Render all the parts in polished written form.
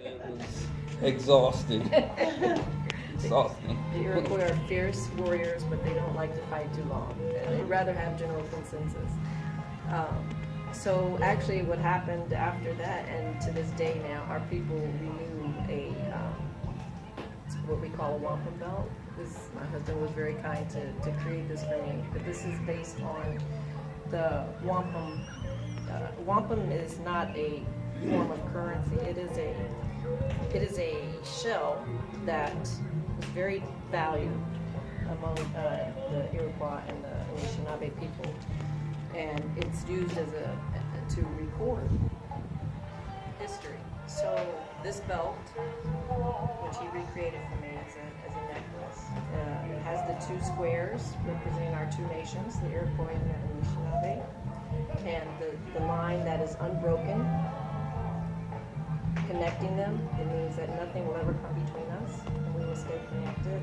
It was exhausting. Exhausting. The Iroquois are fierce warriors, but they don't like to fight too long. They'd rather have general consensus. So actually what happened after that, and to this day now, our people renew what we call a wampum belt. My husband was very kind to create this for me, but this is based on the wampum. Wampum is not a form of currency. It is a shell that is very valued among the Iroquois and the Anishinaabe people, and it's used as to record history. So this belt, which he recreated for me as a necklace, it has the two squares representing our two nations, the Iroquois and the Anishinaabe, and the line that is unbroken, connecting them. It means that nothing will ever come between us, and we will stay connected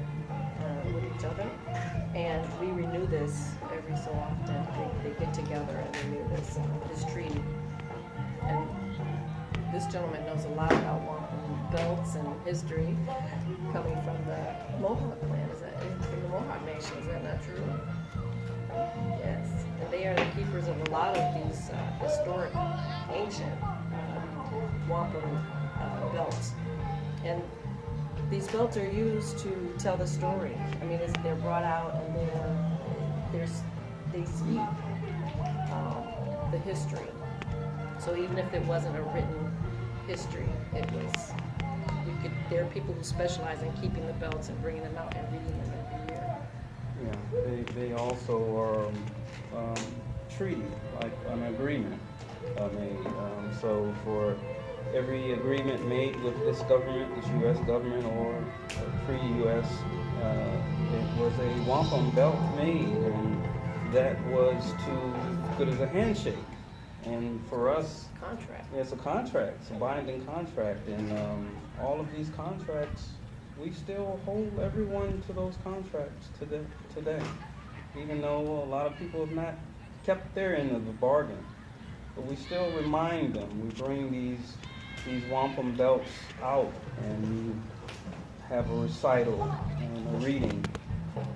with each other. And we renew this every so often. They get together and renew this treaty. And this gentleman knows a lot about wampum belts and history, coming from the Mohawk clan. From the Mohawk Nation? Is that not true? Yes. And they are the keepers of a lot of these historic, ancient wampum belts. And these belts are used to tell the story. I mean, they're brought out and they speak the history. So even if it wasn't a written history, there are people who specialize in keeping the belts and bringing them out and reading them every year. Yeah, they also are treaty, like an agreement made. So for every agreement made with this government, this U.S. government or pre-U.S., it was a wampum belt made, and that was good as a handshake. And for us, Contract. It's a contract. It's a binding contract, and all of these contracts, we still hold everyone to those contracts today, even though a lot of people have not kept their end of the bargain. But we still remind them. We bring these wampum belts out, and we have a recital and a reading,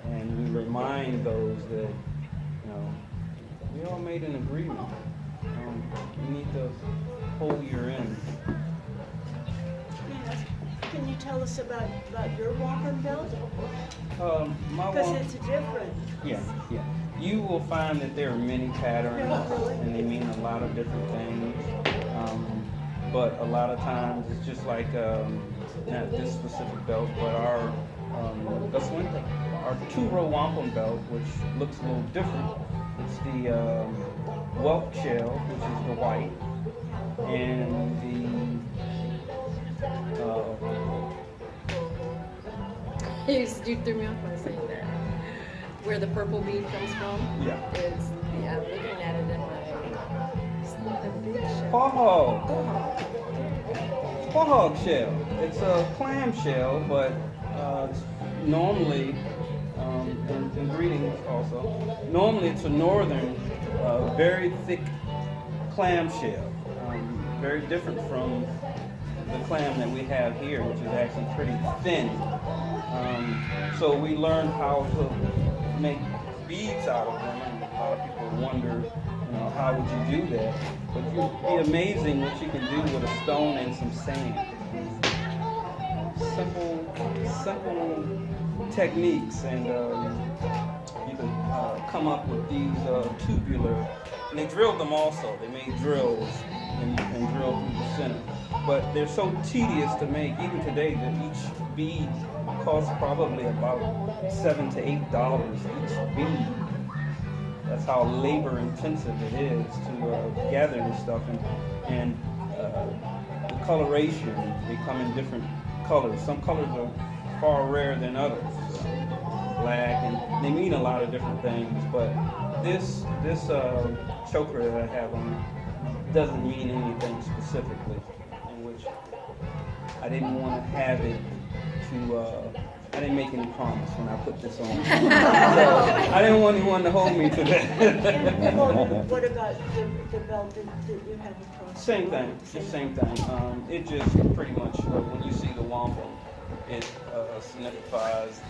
and we remind those that we all made an agreement. You need to hold your end. Can you tell us about your wampum belt? Because it's different. Yeah. You will find that there are many patterns, and they mean a lot of different things. But a lot of times it's just like not this specific belt, but our two-row wampum belt, which looks a little different. It's the whelk shell, which is the white, and You threw me off by saying that. Where the purple bead comes from? Yeah. I'm looking at it in my. It's not a big shell. Quahog shell. It's a clam shell, but it's normally, and greetings also, normally it's a northern, very thick clam shell. Very different from the clam that we have here, which is actually pretty thin. So we learned how to make beads out of them, and a lot of people wonder, how would you do that? But you'd be amazing what you can do with a stone and some sand. Simple techniques, and you can come up with these tubular, and they drilled them also. They made drills and drilled through the center. But they're so tedious to make, even today, that each bead costs probably about $7 to $8 each bead. That's how labor intensive it is to gather this stuff, and the coloration, they come in different colors. Some colors are far rarer than others, black, and they mean a lot of different things. But this choker that I have on doesn't mean anything specifically, in which I didn't want to have it to I didn't make any promise when I put this on. So I didn't want anyone to hold me to that. And what about the belt that you have across? Same thing, just same thing. It just pretty much, when you see the wampum, it signifies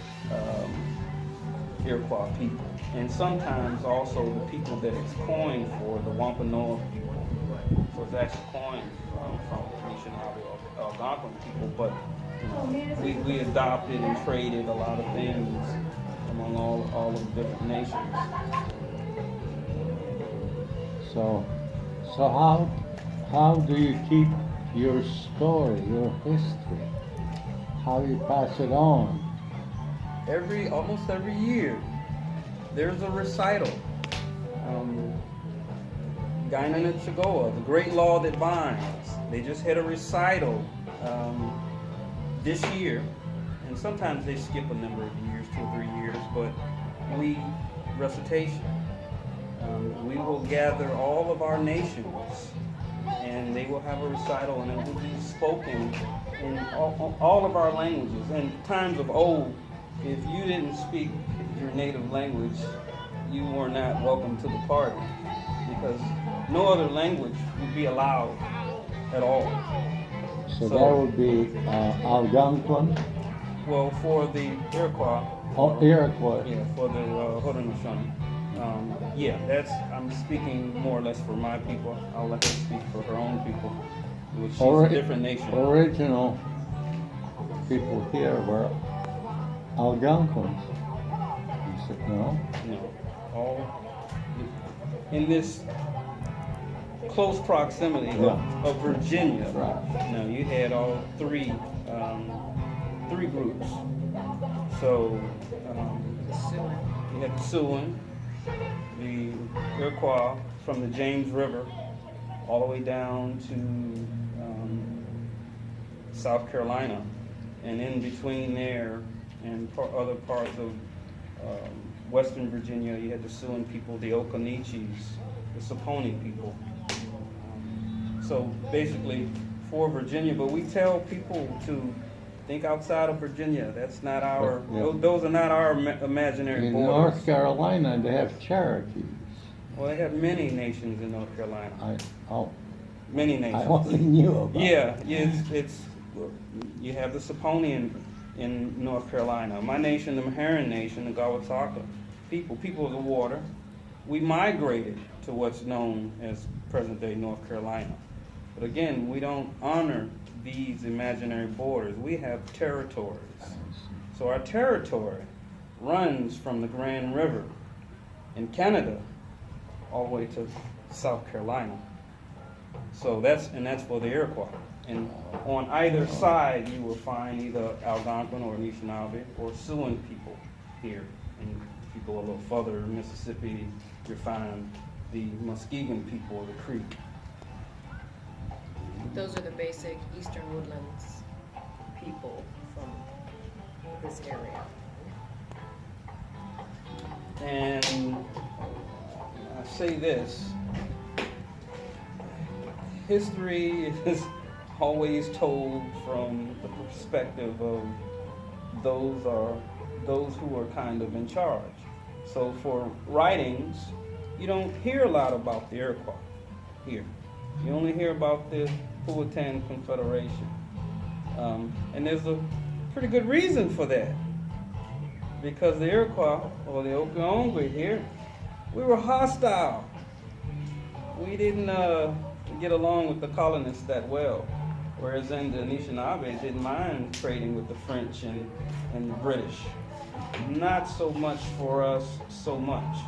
Iroquois people. And sometimes also the people that it's coined for, the Wampanoag people. So it's actually coined from Anishinaabe or Algonquin people, but we adopted and traded a lot of things among all of the different nations. So how do you keep your story, your history? How you pass it on? Almost every year, there's a recital. Guinan and Chagoa, the great law that binds. They just had a recital this year, and sometimes they skip a number of years, 2 or 3 years, but recitation. We will gather all of our nations, and they will have a recital, and it will be spoken in all of our languages. In times of old, if you didn't speak your native language, you were not welcome to the party, because no other language would be allowed at all. So that would be Algonquin? Well, for the Iroquois. Oh, Iroquois. Yeah, for the Haudenosaunee. I'm speaking more or less for my people. I'll let her speak for her own people, which is a different nation. Original people here were Algonquins. You said no? No, all in this close proximity of Virginia. Right. Now you had all three groups. So you had the Siouan, the Iroquois from the James River, all the way down to South Carolina, and in between there and other parts of Western Virginia, you had the Siouan people, the Occaneechees, the Saponi people. So basically for Virginia, but we tell people to think outside of Virginia. That's not our, those are not our imaginary in borders. North Carolina, they have Cherokees. Well, they have many nations in North Carolina. Many nations. I only knew about it's you have the Saponi in North Carolina. My nation, the Meherrin Nation, the Gawataka people of the water, we migrated to what's known as present-day North Carolina. But again, we don't honor these imaginary borders. We have territories. So our territory runs from the Grand River in Canada all the way to South Carolina. So that's for the Iroquois. And on either side, you will find either Algonquin or Anishinaabe or Siouan people here. And if you go a little further, Mississippi, you find the Muskegon people of the Creek. Those are the basic Eastern Woodlands people from this area. And I say this, history is always told from the perspective of those who are kind of in charge. So for writings, you don't hear a lot about the Iroquois here. You only hear about the Powhatan Confederation. And there's a pretty good reason for that. Because the Iroquois, or the Okanagan here, we were hostile. We didn't get along with the colonists that well. Whereas in the Anishinaabe didn't mind trading with the French and the British. Not so much for us, so much.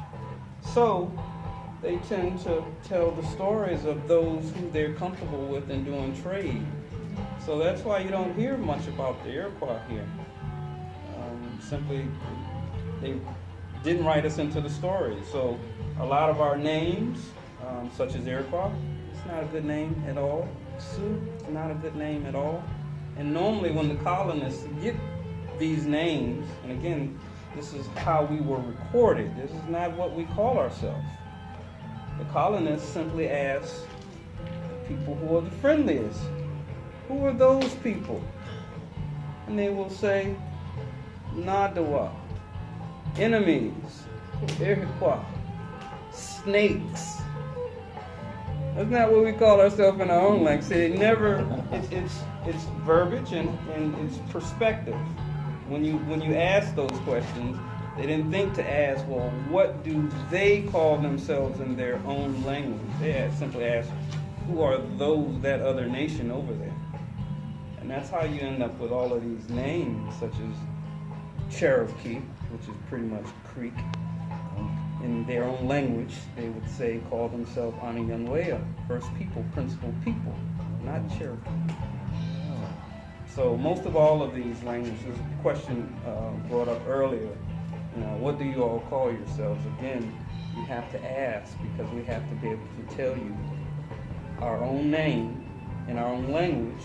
So they tend to tell the stories of those who they're comfortable with in doing trade. So that's why you don't hear much about the Iroquois here. Simply, they didn't write us into the story. So a lot of our names, such as Iroquois, it's not a good name at all. Sioux, not a good name at all. And normally when the colonists get these names, and again, this is how we were recorded. This is not what we call ourselves. The colonists simply ask people who are the friendliest, who are those people? And they will say, Nadawa. Enemies. Iroquois. Snakes. That's not what we call ourselves in our own language. See, it's verbiage and it's perspective. When you ask those questions, they didn't think to ask, well, what do they call themselves in their own language? They simply asked, who are that other nation over there? And that's how you end up with all of these names, such as Cherokee, which is pretty much Creek. In their own language, they would say, call themselves Aniyanwea, first people, principal people, not Cherokee. So most of all of these languages, there's a question brought up earlier, what do you all call yourselves? Again, you have to ask, because we have to be able to tell you our own name in our own language,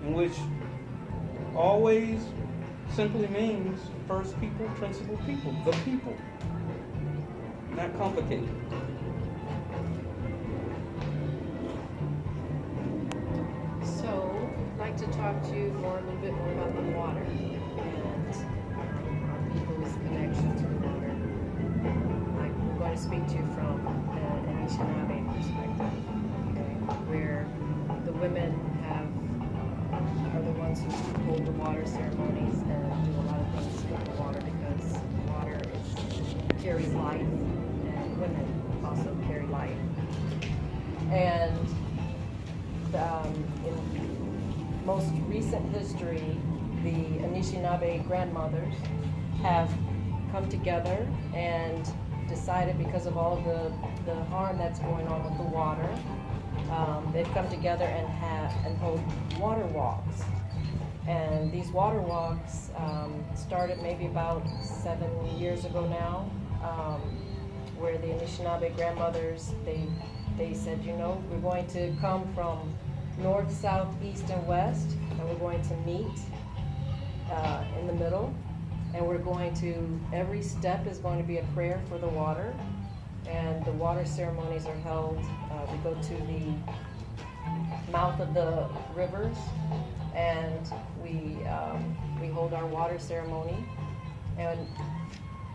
in which always simply means first people, principal people, the people. Not complicated. So, I'd like to talk to you a little bit more about the water and people's connection to the water. I'm going to speak to you from an Anishinaabe perspective, okay, where the women are the ones who hold the water ceremonies and do a lot of things with the water, because water carries life, and women also carry life. And in most recent history, the Anishinaabe grandmothers have come together and decided, because of all of the harm that's going on with the water, they've come together and hold water walks. And these water walks started maybe about 7 years ago now, where the Anishinaabe grandmothers, they said, we're going to come from north, south, east, and west, and we're going to meet in the middle, and every step is going to be a prayer for the water, and the water ceremonies are held. We go to the mouth of the rivers, and we hold our water ceremony, and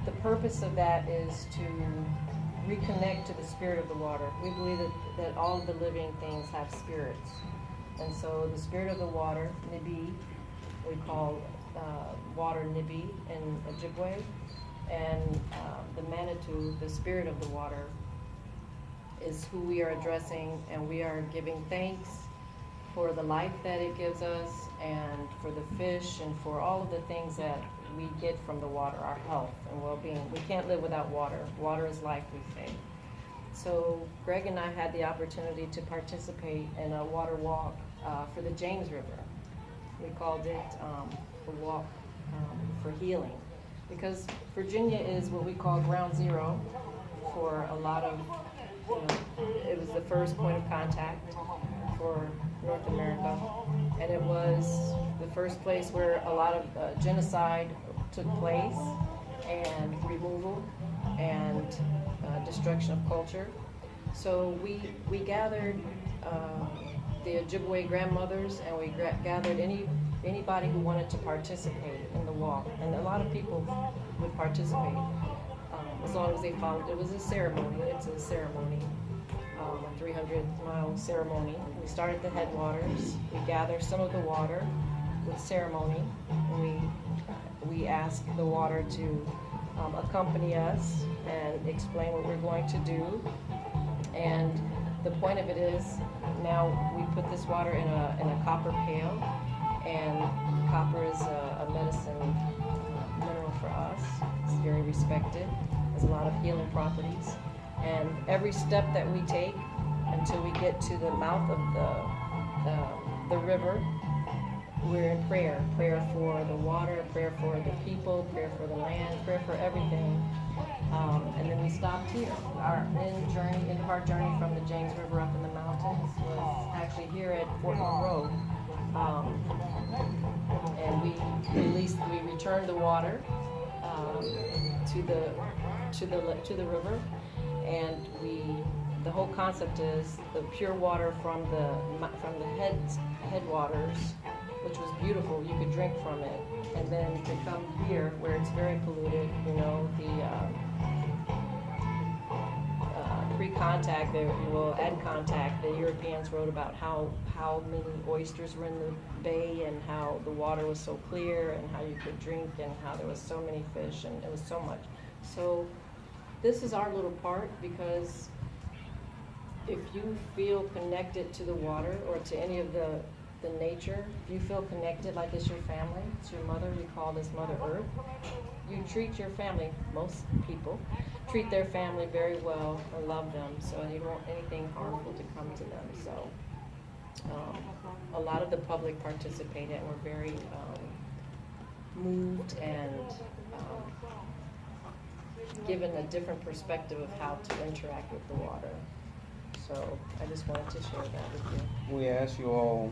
the purpose of that is to reconnect to the spirit of the water. We believe that all of the living things have spirits, and so the spirit of the water, Nibi, we call water Nibi in Ojibwe, and the Manitou, the spirit of the water, is who we are addressing, and we are giving thanks for the life that it gives us, and for the fish, and for all of the things that we get from the water, our health and well-being. We can't live without water. Water is life, we say. So Greg and I had the opportunity to participate in a water walk for the James River. We called it a walk for healing, because Virginia is what we call ground zero for a lot of, it was the first point of contact for North America, and it was the first place where a lot of genocide took place, and removal and destruction of culture. So we gathered the Ojibwe grandmothers, and we gathered anybody who wanted to participate in the walk, and a lot of people would participate as long as they followed. It was a ceremony. It's a ceremony. A 300-mile ceremony. We start at the headwaters. We gather some of the water with ceremony. We ask the water to accompany us and explain what we're going to do. And the point of it is, now we put this water in a copper pail, and copper is a medicine mineral for us. It's very respected. Has a lot of healing properties. And every step that we take until we get to the mouth of the river, we're in prayer. Prayer for the water, prayer for the people, prayer for the land, prayer for everything. And then we stopped here. Our end of our journey from the James River up in the mountains was actually here at Fort Monroe. And we returned the water to the river. And the whole concept is the pure water from the headwaters, which was beautiful, you could drink from it. And then to come here where it's very polluted, you know, the pre-contact, at contact, the Europeans wrote about how many oysters were in the bay and how the water was so clear and how you could drink and how there was so many fish and it was so much. So this is our little part, because if you feel connected to the water or to any of the nature, if you feel connected like it's your family, it's your mother, we call this Mother Earth, you treat your family, most people, treat their family very well or love them, so you don't want anything harmful to come to them. So a lot of the public participated and were very moved and given a different perspective of how to interact with the water. So I just wanted to share that with you. We ask you all